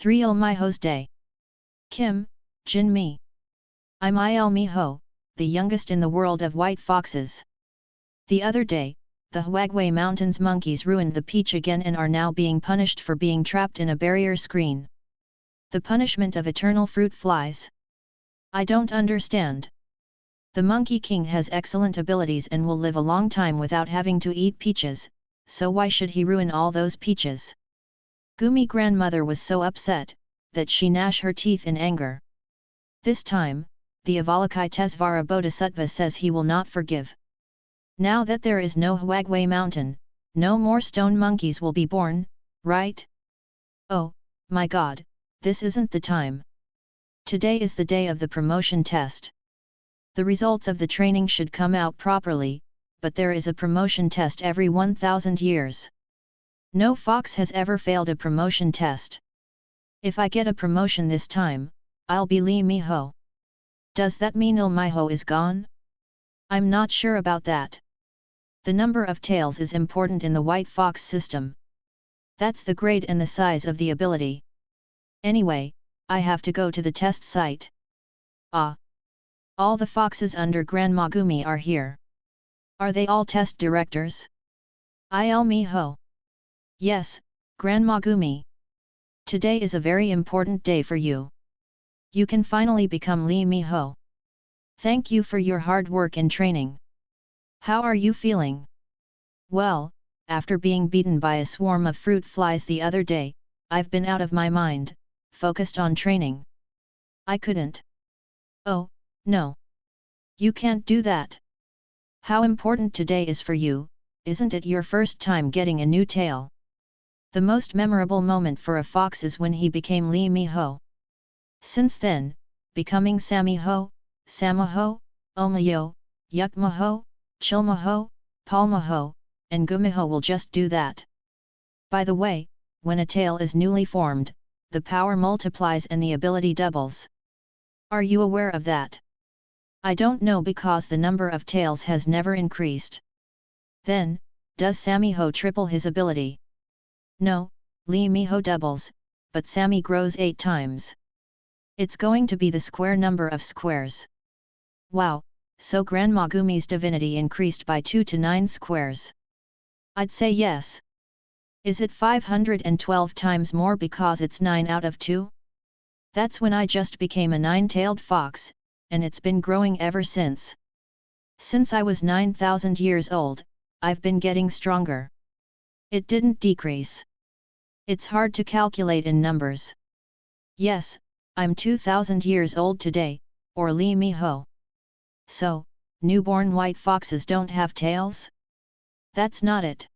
3 Ilmiho's Day. Kim, Jin Mi. I'm Ilmiho, the youngest in the world of white foxes. The other day, the Huagway Mountains monkeys ruined the peach again and are now being punished for being trapped in a barrier screen. The punishment of eternal fruit flies. I don't understand. The Monkey King has excellent abilities and will live a long time without having to eat peaches, so why should he ruin all those peaches? Gumi grandmother was so upset, that she gnashed her teeth in anger. This time, the Avalokitesvara Bodhisattva says he will not forgive. Now that there is no Huagway mountain, no more stone monkeys will be born, right? Oh, my God, this isn't the time. Today is the day of the promotion test. The results of the training should come out properly, but there is a promotion test every 1,000 years. No fox has ever failed a promotion test. If I get a promotion this time, I'll be Ilmiho. Does that mean Ilmiho is gone? I'm not sure about that. The number of tails is important in the white fox system. That's the grade and the size of the ability. Anyway, I have to go to the test site. Ah! All the foxes under Grandma Gumi are here. Are they all test directors? Ilmiho. Yes, Grandma Gumi. Today is a very important day for you. You can finally become Ilmiho. Thank you for your hard work and training. How are you feeling? Well, after being beaten by a swarm of fruit flies the other day, I've been out of my mind, focused on training. I couldn't. Oh, no. You can't do that. How important today is for you, isn't it your first time getting a new tail? The most memorable moment for a fox is when he became Ilmiho. Since then, becoming Samiho, Samaho, Omayo, Yukmaho, Chilmaho, Palmaho, and Gumiho will just do that. By the way, when a tail is newly formed, the power multiplies and the ability doubles. Are you aware of that? I don't know because the number of tails has never increased. Then, does Samiho triple his ability? No, Ilmiho doubles, but Sami grows 8 times. It's going to be the square number of squares. Wow, so Grandma Gumi's divinity increased by 2 to 9 squares. I'd say yes. Is it 512 times more because it's 9 out of 2? That's when I just became a 9-tailed fox, and it's been growing ever since. Since I was 9,000 years old, I've been getting stronger. It didn't decrease. It's hard to calculate in numbers. Yes, I'm 2,000 years old today, or Ilmiho. So, newborn white foxes don't have tails? That's not it.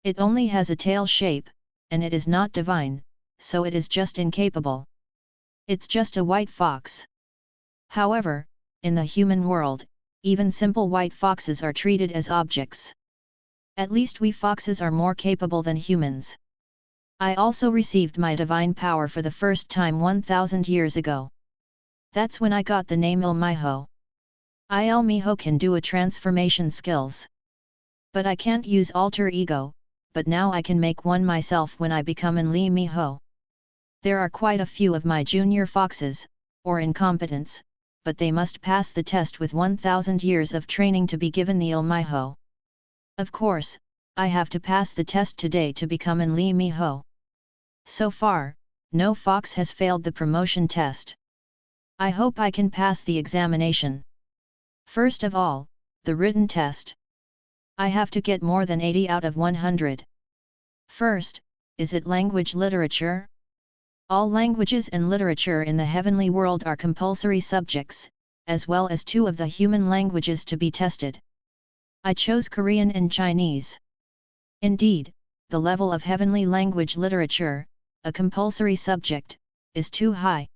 It only has a tail shape, and it is not divine, so it is just incapable. It's just a white fox. However, in the human world, even simple white foxes are treated as objects. At least we foxes are more capable than humans. I also received my divine power for the first time 1,000 years ago. That's when I got the name Ilmiho. Ilmiho can do a transformation skills. But I can't use alter ego, but now I can make one myself when I become an Ilmiho. There are quite a few of my junior foxes, or incompetents, but they must pass the test with 1,000 years of training to be given the Ilmiho. Of course, I have to pass the test today to become an Ilmiho. So far, no fox has failed the promotion test. I hope I can pass the examination. First of all, the written test. I have to get more than 80 out of 100. First, is it language literature? All languages and literature in the heavenly world are compulsory subjects, as well as 2 of the human languages to be tested. I chose Korean and Chinese. Indeed, the level of heavenly language literature, a compulsory subject, is too high.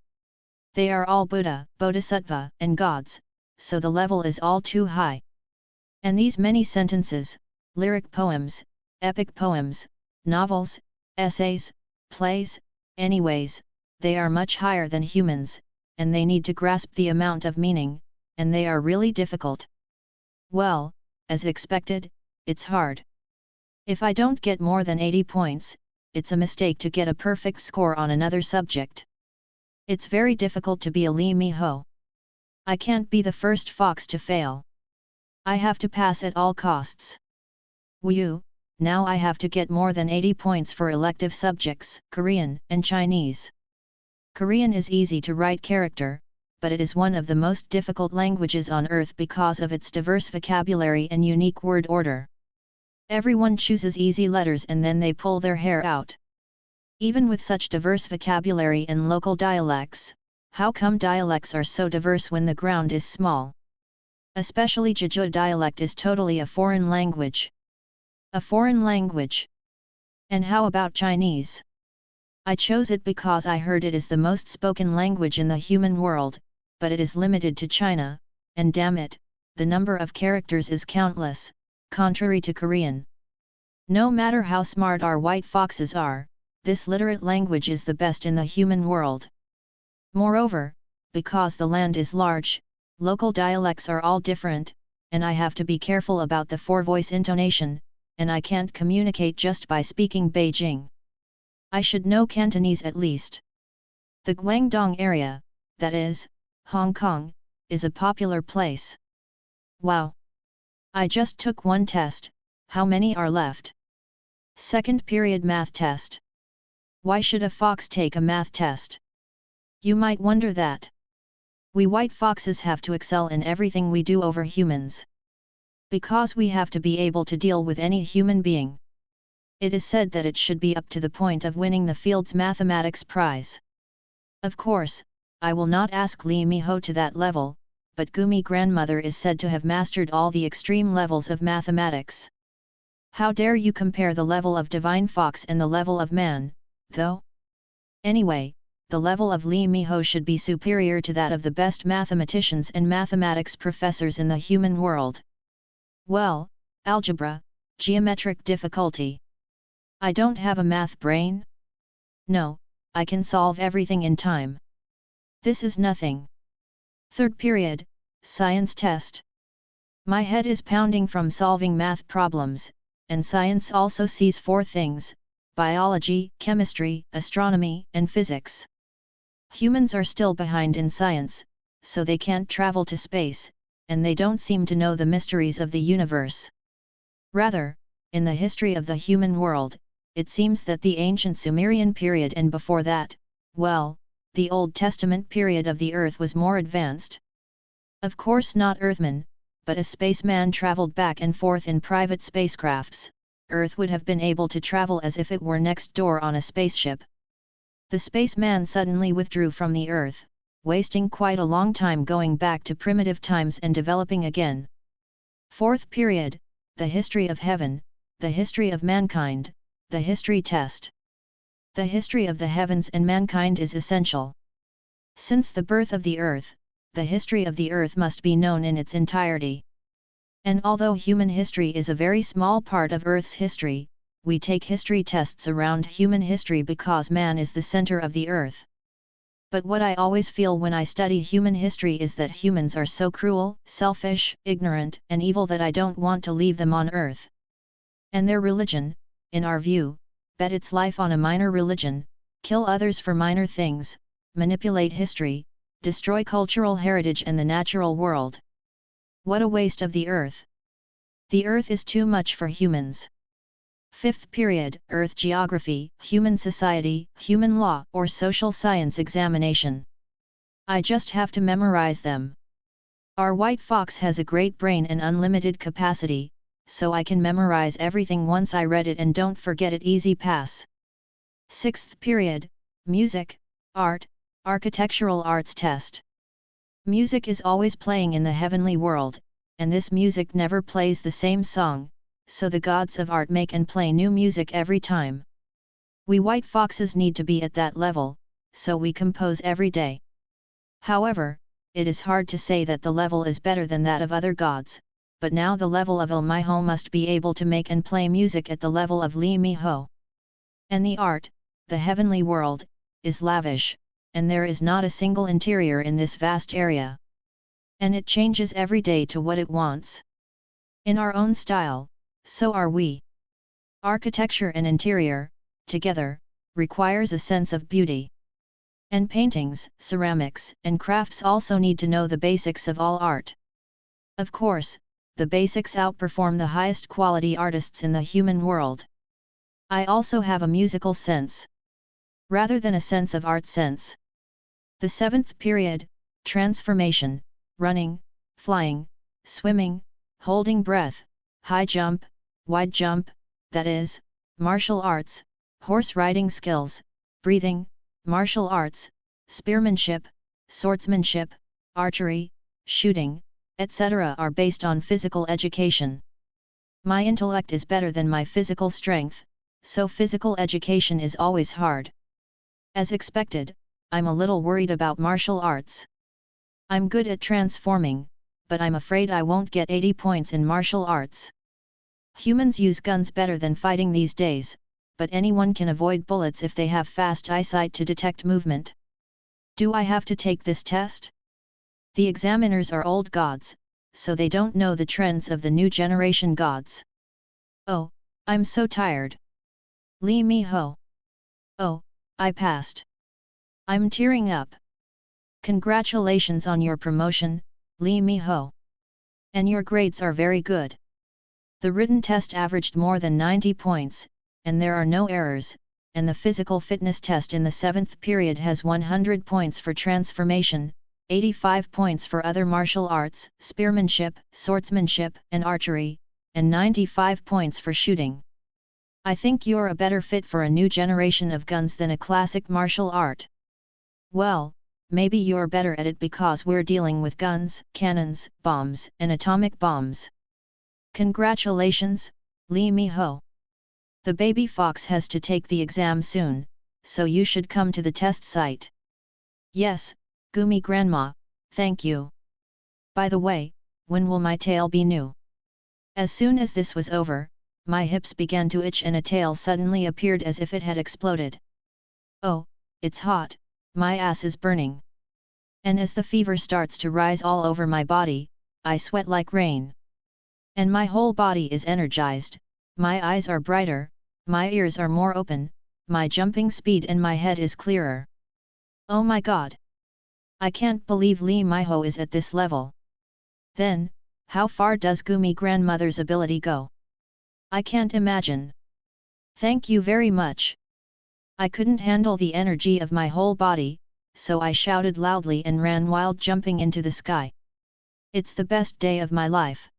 They are all Buddha, Bodhisattva, and gods, so the level is all too high. And these many sentences, lyric poems, epic poems, novels, essays, plays, anyways, they are much higher than humans, and they need to grasp the amount of meaning, and they are really difficult. Well, as expected, it's hard. If I don't get more than 80 points, it's a mistake to get a perfect score on another subject. It's very difficult to be a Ilmiho. I can't be the first fox to fail. I have to pass at all costs. Woo, now I have to get more than 80 points for elective subjects, Korean and Chinese. Korean is easy to write character, but it is one of the most difficult languages on earth because of its diverse vocabulary and unique word order. Everyone chooses easy letters and then they pull their hair out. Even with such diverse vocabulary and local dialects, how come dialects are so diverse when the ground is small? Especially Jeju dialect is totally a foreign language. A foreign language. And how about Chinese? I chose it because I heard it is the most spoken language in the human world, but it is limited to China, and damn it, the number of characters is countless, contrary to Korean. No matter how smart our white foxes are, this literate language is the best in the human world. Moreover, because the land is large, local dialects are all different, and I have to be careful about the four-voice intonation, and I can't communicate just by speaking Beijing. I should know Cantonese at least. The Guangdong area, that is, Hong Kong, is a popular place. Wow! I just took one test, how many are left? Second period math test. Why should a fox take a math test? You might wonder that. We white foxes have to excel in everything we do over humans. Because we have to be able to deal with any human being. It is said that it should be up to the point of winning the field's mathematics prize. Of course, I will not ask Ilmiho to that level, but Gumi grandmother is said to have mastered all the extreme levels of mathematics. How dare you compare the level of divine fox and the level of man, though? Anyway, the level of Ilmiho should be superior to that of the best mathematicians and mathematics professors in the human world. Well, algebra, geometric difficulty. I don't have a math brain? No, I can solve everything in time. This is nothing. Third period, science test. My head is pounding from solving math problems, and science also sees four things: biology, chemistry, astronomy, and physics. Humans are still behind in science, so they can't travel to space, and they don't seem to know the mysteries of the universe. Rather, in the history of the human world, it seems that the ancient Sumerian period and before that, well, the Old Testament period of the Earth was more advanced. Of course not Earthmen, but a spaceman traveled back and forth in private spacecrafts. Earth would have been able to travel as if it were next door on a spaceship. The spaceman suddenly withdrew from the Earth, wasting quite a long time going back to primitive times and developing again. Fourth period, the history of heaven, the history of mankind, the history test. The history of the heavens and mankind is essential. Since the birth of the Earth, the history of the Earth must be known in its entirety. And although human history is a very small part of Earth's history, we take history tests around human history because man is the center of the Earth. But what I always feel when I study human history is that humans are so cruel, selfish, ignorant, and evil that I don't want to leave them on Earth. And their religion, in our view, bet its life on a minor religion, kill others for minor things, manipulate history, destroy cultural heritage and the natural world. What a waste of the Earth! The Earth is too much for humans. Fifth period, Earth geography, human society, human law or social science examination. I just have to memorize them. Our white fox has a great brain and unlimited capacity, so I can memorize everything once I read it and don't forget it. Easy pass. Sixth period, music, art, architectural arts test. Music is always playing in the heavenly world, and this music never plays the same song, so the gods of art make and play new music every time. We white foxes need to be at that level, so we compose every day. However, it is hard to say that the level is better than that of other gods, but now the level of Ilmiho must be able to make and play music at the level of Ilmiho. And the art, the heavenly world, is lavish, and there is not a single interior in this vast area. And it changes every day to what it wants. In our own style, so are we. Architecture and interior, together, requires a sense of beauty. And paintings, ceramics, and crafts also need to know the basics of all art. Of course, the basics outperform the highest quality artists in the human world. I also have a musical sense, rather than a sense of art sense. The seventh period, transformation, running, flying, swimming, holding breath, high jump, wide jump, that is, martial arts, horse riding skills, breathing, martial arts, spearmanship, swordsmanship, archery, shooting, etc. are based on physical education. My intellect is better than my physical strength, so physical education is always hard. As expected, I'm a little worried about martial arts. I'm good at transforming, but I'm afraid I won't get 80 points in martial arts. Humans use guns better than fighting these days, but anyone can avoid bullets if they have fast eyesight to detect movement. Do I have to take this test? The examiners are old gods, so they don't know the trends of the new generation gods. Oh, I'm so tired. Ilmiho. Oh, I passed. I'm tearing up. Congratulations on your promotion, Ilmiho. And your grades are very good. The written test averaged more than 90 points, and there are no errors, and the physical fitness test in the 7th period has 100 points for transformation, 85 points for other martial arts, spearmanship, swordsmanship, and archery, and 95 points for shooting. I think you're a better fit for a new generation of guns than a classic martial art. Well, maybe you're better at it because we're dealing with guns, cannons, bombs, and atomic bombs. Congratulations, Ilmiho. The baby fox has to take the exam soon, so you should come to the test site. Yes, Gumi Grandma, thank you. By the way, when will my tail be new? As soon as this was over, my hips began to itch and a tail suddenly appeared as if it had exploded. Oh, it's hot, my ass is burning. And as the fever starts to rise all over my body, I sweat like rain. And my whole body is energized, my eyes are brighter, my ears are more open, my jumping speed and my head is clearer. Oh my god! I can't believe Ilmiho is at this level. Then, how far does Gumi grandmother's ability go? I can't imagine. Thank you very much. I couldn't handle the energy of my whole body, so I shouted loudly and ran wild jumping into the sky. It's the best day of my life.